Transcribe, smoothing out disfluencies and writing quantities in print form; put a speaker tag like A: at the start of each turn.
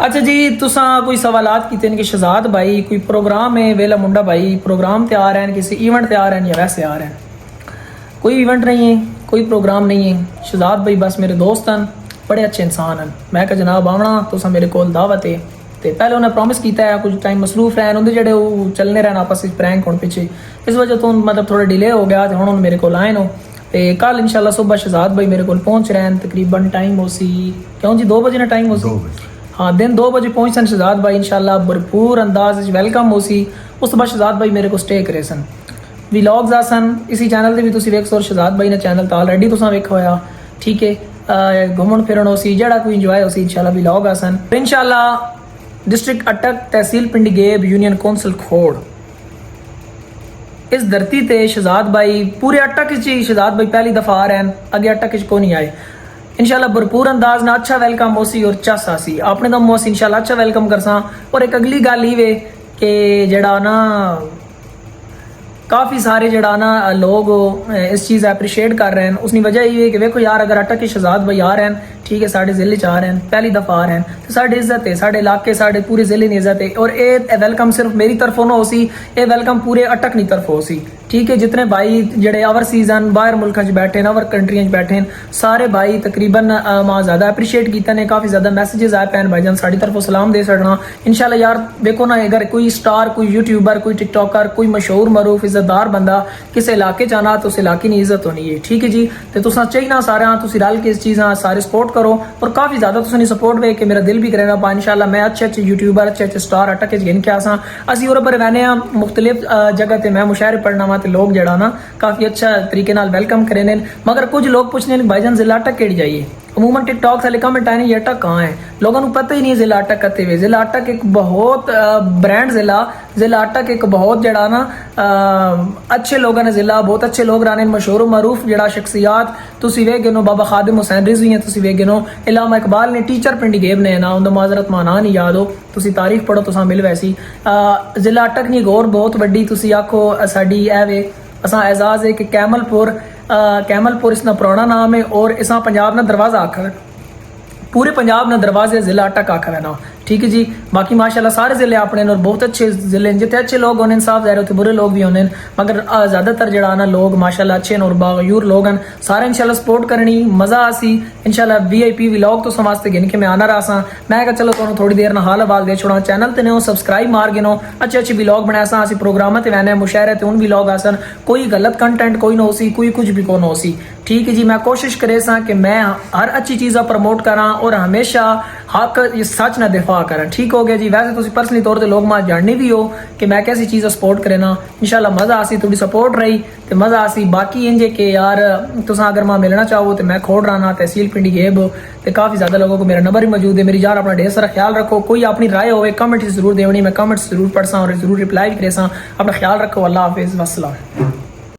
A: अच्छा जी, तुसा कोई सवालात कीते कि शहजाद भाई कोई प्रोग्राम है वेला मुंडा भाई प्रोग्राम ते आ रहे हैं, किसी इवेंट ते आ रहे हैं या वैसे आ रहे हैं? कोई इवेंट नहीं है, कोई प्रोग्राम नहीं है। शहजाद भाई बस मेरे दोस्त हैं, बड़े अच्छे इंसान हैं। मैं कहा जनाब आवना तुसा मेरे को दावत है। तो पहले उन्हें प्रॉमिस किया है, कुछ टाइम मसरूफ रहन उन्हें जेडे वो चलने रहन आपस में प्रैंक होने पीछे, इस वजह तो मतलब थोड़ा डिले हो गया। तो हुण मेरे को आए नो तो कल इंशाल्लाह सुबह शहजाद भाई मेरे को पहुँच रहे हैं। तकरीबन टाइम हो सी क्यों जी 2 बजे ना टाइम हो सी, हाँ दिन 2 बजे पहुँच सन शहजाद भाई इंशाल्लाह भरपूर अंदाज वेलकम हो सी। उस तो बाद शहजाद भाई मेरे को स्टे करे सन। व्लॉग्स आ सन इसी चैनल पर भी तुम वेख सो, शहजाद भाई ने चैनल तो ऑलरेडी तुसा वेखा होया, ठीक है। घूमन फिरन हो सी जड़ा कोई इंजॉय हो सी इंशाल्लाह व्लॉग आ सन। इंशाल्लाह डिस्ट्रिक्ट अटक तहसील पिंडी गेब यूनियन कौंसल खोड़ इस धरती ते शहजाद भाई पूरे अटक शहजाद भाई पहली दफा आ रहे हैं, अगे अटक को नहीं आए। इंशाल्लाह भरपूर अंदाज ना अच्छा वेलकम हो सी और चसा सी अपने दम हो सी इंशाल्लाह अच्छा वेलकम कर सा। और एक अगली गल ही वे कि जड़ा ना काफ़ी सारे जड़ा ना लोग इस चीज़ अप्रिशिएट कर रहे हैं। उसकी वजह ये है कि देखो यार अगर अटक के शहजाद भाई आ रहे हैं, ठीक है, साढ़े जिले च आ रहे हैं, पहली दफ़ा आ रहे हैं, तो साढ़े इज्जत है, साढ़े इलाके साढ़े पूरे जिले की इज्जत है। और ये वेलकम सिर्फ मेरी तरफों ना हो सी, ये वेलकम पूरे अटक की तरफ हो सी, ठीक है। जितने भाई जड़े ओवरसीज हैं बाहर मुल्क बैठे हैं, ओवर कंट्रियां बैठे हैं, सारे भाई तकरीबन मां ज़्यादा अप्रिशिएट किया ने, काफ़ी ज़्यादा मैसेजेस आए पैन भाईजान साड़ी तरफों सलाम दे सकना इंशाल्लाह। यार देखो ना अगर कोई स्टार कोई यूट्यूबर कोई टिकटॉकर कोई मशहूर मरूफ इज्जतदार बंदा किसी इलाके च आना तो उस इलाके की इज्जत होनी है, ठीक है जी। तो तुसा चाहिए ना सारे तुम रल के इस चीज़ा सारे सपोर्ट करो और काफ़ी ज़्यादा तुम सपोर्ट वे कि मेरा दिल भी करेगा पा इंशाल्लाह मैं अच्छे अच्छे यूट्यूबर अच्छे अच्छे स्टार अटक गिन के आसा। असी और पर रहने मुख्तलिफ जगह पर मैं मुशायरे पढ़ना वा तो लोग जड़ा ना काफ़ी अच्छा तरीके नाल वेलकम करे ने। मगर कुछ लोग पूछने भाईजान जिला अटक केड़ी जाइए, अमूमन टिकटॉक से कमेंट आए ये अटक कहाँ है, लोगों को पता ही नहीं जिला अटक कते हुए। जिला अटक एक बहुत ब्रांड जिला अटक एक बहुत जड़ा ना अच्छे लोगों ने जिला बहुत अच्छे लोग रहने मशहूर मरूफ जड़ा शख्सियात तुसी वे गिनो बाबा खादिम हुसैन रिजवी हैं, तुसी वे गिनो इलामा इकबाल ने टीचर पिंडी गेब ने ना उनका माजरत माना नहीं याद हो, तुसी तारीख पढ़ो तुसा मिल वैसी। जिला अटक नहीं गौर बहुत वड्डी तुसी आखो साडी ऐ वे असा एजाज है कि कैमलपुर इसका पुराना नाम है और इसा पंजाब ना दरवाजा आखर पूरे पंजाब ना दरवाजे जिला अटक आखर है ना, ठीक है जी। बाकी माशाल्लाह सारे जिले अपने और बहुत अच्छे जिले जितने अच्छे लोग होने साफ जाहिर होते बुरे लोग भी होने, मगर ज़्यादातर जड़ा ना लोग माशाल्लाह अच्छे और बागयूर लोग हैं सारे। इंशाल्लाह सपोर्ट करनी मज़ा आसी इंशाल्लाह। VIP व्लॉग तो समाजते गिन के मैं आना रहा सा, मैं कहा चलो तुम थोड़ी देर ना हाल हवाल दे छोड़ा। चैनल ते नहीं सब्सक्राइब मार गिनो, अच्छे अच्छे व्लॉग बनाया सा असी प्रोग्राम ते वैने मुशायरे ते उन व्लॉग आसन, कोई गलत कंटेंट कोई ना हो सी कोई कुछ भी कौन हो सी, ठीक है जी। मैं कोशिश करे सा कि मैं हर अच्छी चीज़ प्रमोट करा और हमेशा हक सच ना दिफा करा, ठीक हो गया जी। वैसे तुम पर्सनली तौर पर लोग मां जाननी भी हो कि मैं कैसी चीज़ सपोर्ट करे ना इंशाल्लाह मज़ा आसी थोड़ी सपोर्ट रही तो मज़ा आसी। बाकी इंजे के यार तुसा अगर मां मिलना चाहो तो मैं खोड़ रहा तहसील पिंडी गेब तो काफ़ी ज़्यादा लोगों को मेरा नंबर भी मौजूद है। मेरी यार अपना ढेर सारा ख्याल रखो, कोई अपनी राय हो कमेंट जरूर देनी, मैं कमेंट्स जरूर पढ़ सा और जरूर रिप्लाई भी करे सा। अपना ख्याल रखो, अल्लाह हाफिज़ वस्सलाम।